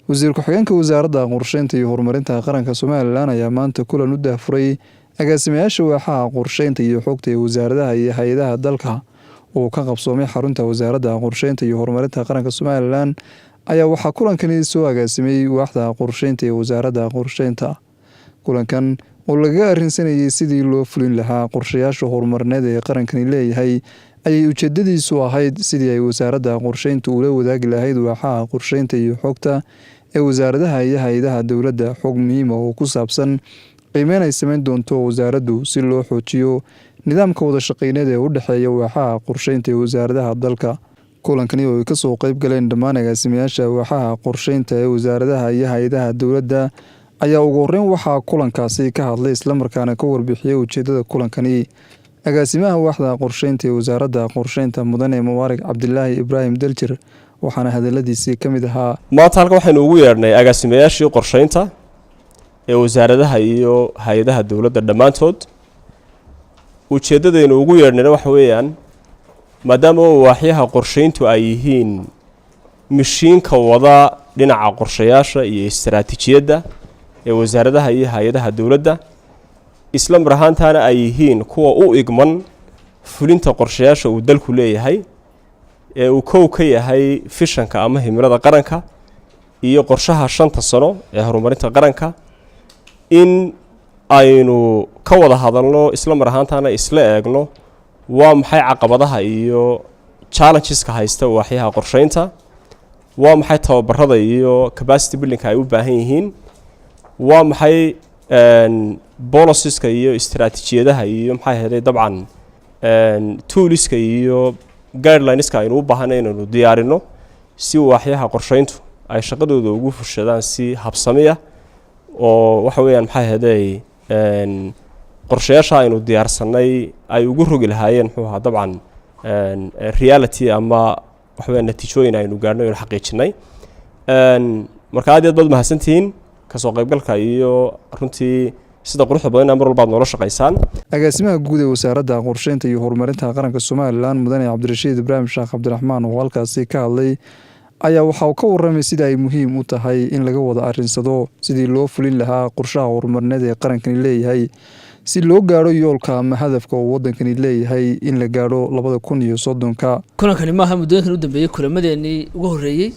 wasiir ku-xigeenka wasaaradda qorsheynta iyo horumarinta qaranka Soomaaliland ayaa maanta kulan u daafuray agaasimayaasha waaxaha qorsheynta iyo xogta ee wasaaradaha iyo hay'adaha dalka oo ka qabsoomay xarunta wasaaradda qorsheynta iyo horumarinta qaranka Soomaaliland ayaa waxaa kulankani soo agaasimay waaxda qorsheynta ee wasaaradda qorsheynta. Kulankan oo laga arrinsanayay sidii loo fulin lahaa qorshayaasha horumarineed ee qarankani leeyahay ayay ujeedadiisu ahayd sidii ay wasaaradda qorsheyntu ula wadaagi lahayd waaxaha qorsheynta iyo xogta ee wasaaradaha iyo hay'adaha dowladda xog muhiim ah oo ku saabsan qiimeyn ay sameyn doonto wasaaraddu si loo xoojiyo nidaamka wada shaqeyneed ee u dhexeeya waaxaha qorsheynta ee wasaaradaha dalka. Kulankani oo ay ka soo qayb galeen dhammaan agaasimayaasha waaxaha qorsheynta ee wasaaradaha iyo hay'adaha dowladda ayaa ugu horreyn waxaa kulankaasi ka hadlay isla markaana ka warbixiyay ujeedada kulankani agaasimaha waaxda qorsheynta ee wasaaradda qorsheynta mudane Mubaarak Cabdilaahi Ibraahim Daljir waxaana hadaladiisii ka mid ahaa maanta halkan waxaynu ugu yeernay agaasimayaashii qorsheynta ee wasaaradaha iyo hay'adaha dowladda dhammaantood. ujeedadaynu ugu yeernayna waxa weeyaan maadaama waaxyaha qorsheyntu ay yihiin mishiinka wada dhinaca qorshayaasha iyo istiraatiijiyadda ee wasaaradaha iyo hay'adaha dowladda isla mar ahaantaana ay yihiin kuwa u igman fulinta qorshayaasha uu dalku leeyahay ee uu kow ka yahay fishanka ama himilada qaranka iyo qorshaha 5 sano ee horumarinta qaranka in aynu ka wada hadalno isla mar ahaantaana isla eegno waa maxay caqabadaha iyo challengeska haysta waaxyaha qorsheynta waa maxay tababarada iyo capacity building ay u baahan yihiin waa maxay policies-ka iyo istiraatiijiyadaha iyo maxay ahayd dabcan toolska iyo guidelines-ka aynu u baahanay inaynu diyaarino si waaxyaha qorsheyntu ay shaqadooda ugu fushadaan si habsami ah oo waxa weeyaan maxay ahayd qorshayaasha aynu diyaarsanay ay ugu rogi lahaayeen muxuu ahaa dabcan reality ama waxa weeyaan natiijooyin aynu gaarnay oo xaqiijinay marka aad baad mahadsantihiin kasoo qaybgalka iyo runtii sida quruxda badan mar walba nolol shaqeysaan. agaasimaha guud ee wasaaradda qorsheynta iyo horumarinta qaranka Soomaaliland mudane Cabdirashiid Ibraahim Sheekh Cabdiraxmaan oo halkaasi ka hadlay ayaa waxa uu ka warramay sida ay muhiim u tahay in laga wada arrinsado sidii loo fulin lahaa qorshaha horumarineed ee qarankani leeyahay si loo gaaro yoolka ama hadafka uu wadankani leeyahay in la gaaro 2030. kulankani maaha muddooyinkan u dambeeyay kulamadeenii ugu horeeyay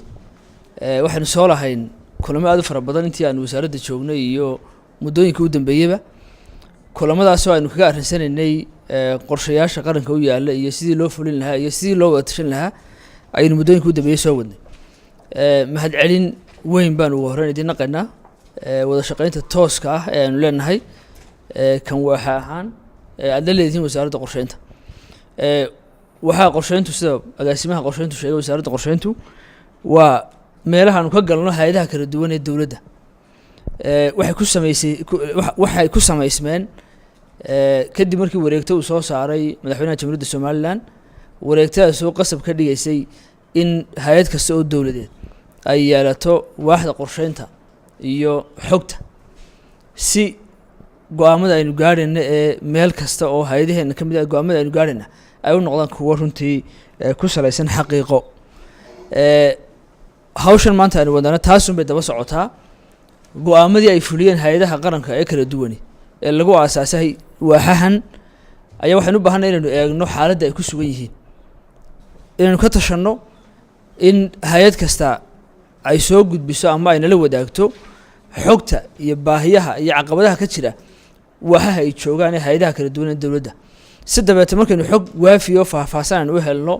waxaanu soo lahayn kulamo aad u fara badan intii aan wasaaradda joognay iyo muddooyinka u dambeeyayba kulamadaas oo aynu kaga arrinsanaynay qorshayaasha qaranka u yaala iyo sidii loo fulin lahaa iyo sidii loo wada tashan lahaa aynu muddooyinka u dambeeyay soo wadnay mahad celin weyn baan ugu horreyn idin naqaynaa wada shaqeynta tooska ah ee aynu leenahay kan waaxa ahaan aad la leedihiin wasaaradda qorsheynta waxaa qorsheyntu sida agaasimaha qorsheyntu sheegay wasaaradda qorsheyntu waa meelaha aanu ka galno hay'adaha kala duwan ee dowladda waxay ku samaysmeen kadib markii wareegto uu soo saaray madaxweynaha jamhuuriyadda Soomaaliland wareegtadaas oo qasab ka dhigaysay in hay'ad kasta oo dowladeed ay yeelato waaxda qorsheynta iyo xogta si go'aamada aynu gaarayna ee meel kasta oo hay'adaheena ka mid ah go'aamada aynu gaarayna ay u noqdaan kuwo runtii ku salaysan xaqiiqo. hawshan maanta aynu wadana taasun bay daba socotaa go'aamadii ay fuliyeen hay'adaha qaranka ee kala duwan ee lagu aasaasay waaxahan ayaa waxaan u baahanay inaynu eegno xaaladda ay ku sugan yihiin inaynu ka tashanno in hay'ad kasta ay soo gudbiso ama ay nala wadaagto xogta iyo baahiyaha iyo caqabadaha ka jira waaxaha ay joogaan ee hay'adaha kala duwan ee dowladda si dabeetana markaynu xog waafiyo faahfaahsan aynu u helno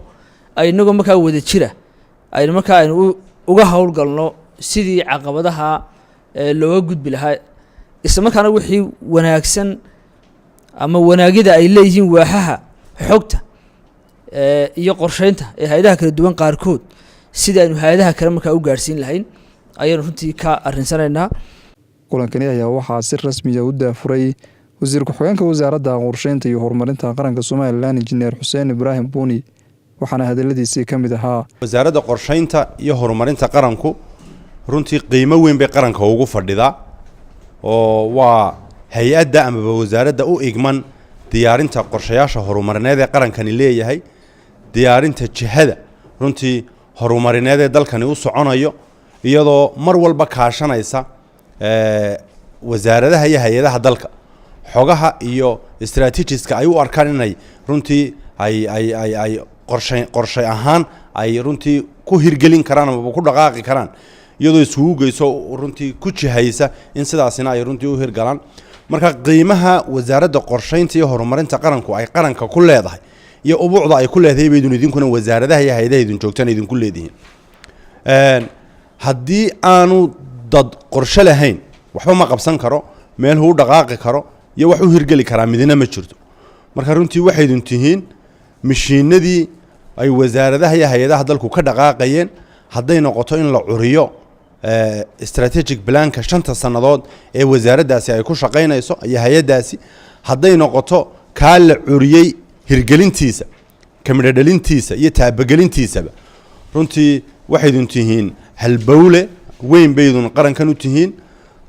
aynagoo markaa wada jira aynu markaa aynu uga howlgalno sidii caqabadaha looga gudbi lahaa isla markaana wixii wanaagsan ama wanaagida ay leeyihiin waaxaha xogta iyo qorsheynta ee hay'adaha kala duwan qaarkood sida aynu hay'adaha kale markaa u gaarsiin lahayn ayaynu runtii ka arrinsanaynaa. kulankani ayaa waxaa si rasmi ah u daafuray wasiir ku-xigeenka wasaaradda qorsheynta iyo horumarinta qaranka Soomaaliland Injineer Xuseen Ibraahim Buuni waxaana hadaladiisii ka mid ahaa wasaaradda qorsheynta iyo horumarinta qaranku runtii qiimo weyn bay qaranka ugu fadhidaa oo waa hay'adda ama wasaaradda u igman diyaarinta qorshayaasha horumarineed ee qarankani leeyahay diyaarinta jihada runtii horumarineed ee dalkani u soconayo iyadoo mar walba kaashanaysa wasaaradaha iyo hay-adaha dalka xogaha iyo strategiska ay u arkaan inay runtii ay qorshe ahaan ay runtii ku hirgelin karaan ama ku dhaqaaqi karaan iyadoo isugu geyso runtii ku jihaysa in sidaasina ay runtii u hirgalaan marka qiimaha wasaaradda qorsheynta iyo horumarinta qaranku ay qaranka ku leedahay iyo ubuucda ay ku leedahay baydun idinkuna wasaaradaha iyo hay-adaha idin joogtaan idinku leedihiin haddii aanu dad qorshe lahayn waxba ma qabsan karo meel uu dhaqaaqi karo iyo wax u hirgeli karaa midna ma jirto marka runtii waxay idin tihiin mishiinadii ay wasaaradaha iyo hay-adaha dalku ka dhaqaaqayeen hadday noqoto in la curiyo strategic planka 5 sanadood ee wasaaraddaasi ay ku shaqaynayso iyo hay-adaasi hadday noqoto kaa la curiyey hirgelintiisa kamidhadhalintiisa iyo taabagelintiisaba runtii waxay idin tihiin halbowle weyn baydun qarankan u tihiin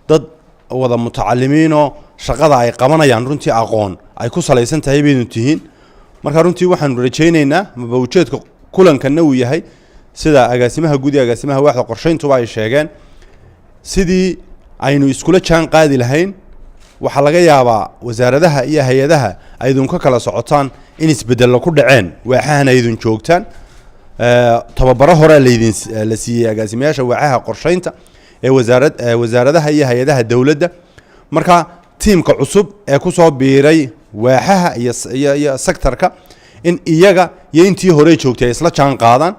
dad wada mutacalimiinoo shaqada ay qabanayaan runtii aqoon ay ku salaysan tahay baydun tihiin marka runtii waxaanu rajaynaynaa maba ujeedka kulankanna uu yahay sida agaasimaha guud iyo agaasimaha waaxda qorsheyntuba ay sheegeen sidii aynu iskula jaan qaadi lahayn waxaa laga yaabaa wasaaradaha iyo hay-adaha aydun ka kala socotaan in isbedello ku dhaceen waaxahan aydun joogtaan tababaro hore la siiyey agaasimayaasha waaxaha qorsheynta ee wasaaradaha iyo hay-adaha dowladda marka tiimka cusub ee ku soo biiray waaxaha iyo sektorka in iyaga iyo intii hore joogtay isla jaan qaadaan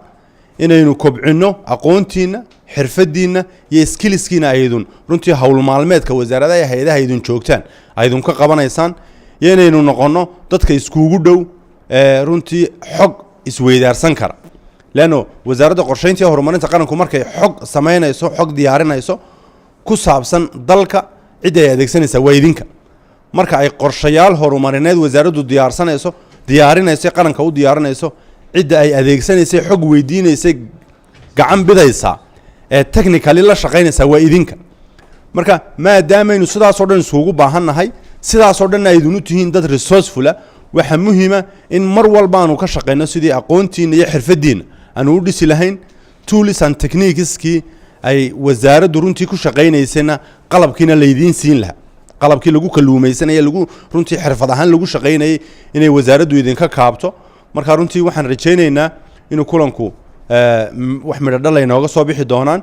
inaynu kobcino aqoontiina xirfadiina iyo skillskiina aydun runtii hawl maalmeedka wasaaradaha iyo hay-adaha aydun joogtaan aydun ka qabanaysaan iyo inaynu noqono dadka iskugu dhow runtii xog isweydaarsan kara leano wasaaradda qorsheynta iyo horumarinta qaranku markay xog samaynayso xog diyaarinayso ku saabsan dalka cid ay adeegsanaysaa waa idinka marka ay qorshayaal horumarineed wasaaraddu diyaarinayso qaranka u diyaarinayso cidda ay adeegsanaysay xog weydiinaysay gacan bidaysaa ee technically la shaqaynaysaa waa idinka marka maadaamaynu sidaasoo dhan isugu baahannahay sidaasoo dhan aydun u tihiin dad resourceful waxa muhiima in mar walba aanu ka shaqayno sidii aqoontiina iyo xirfadiina aanu u dhisi lahayn tools and techniqueskii ay wasaaraddu runtii ku shaqaynaysayna qalabkiina laydiin siin lahaa qalabkii lagu kaluumaysanaya lagu runtii xirfad ahaan lagu shaqaynayay inay wasaaraddu idinka kaabto marka runtii waxaan rajaynaynaa inuu kulanku wax midhodhal ay nooga soo bixi doonaan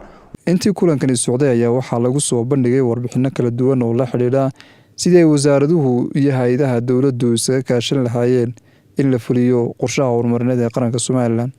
intii kulankani socday ayaa waxaa lagu soo bandhigay warbixino kala duwan oo la xidhiidha sidii ay wasaaraduhu iyo hay-adaha dowladdu isaga kaashan lahaayeen in la fuliyo qorshaha horumarineed ee qaranka Somaliland.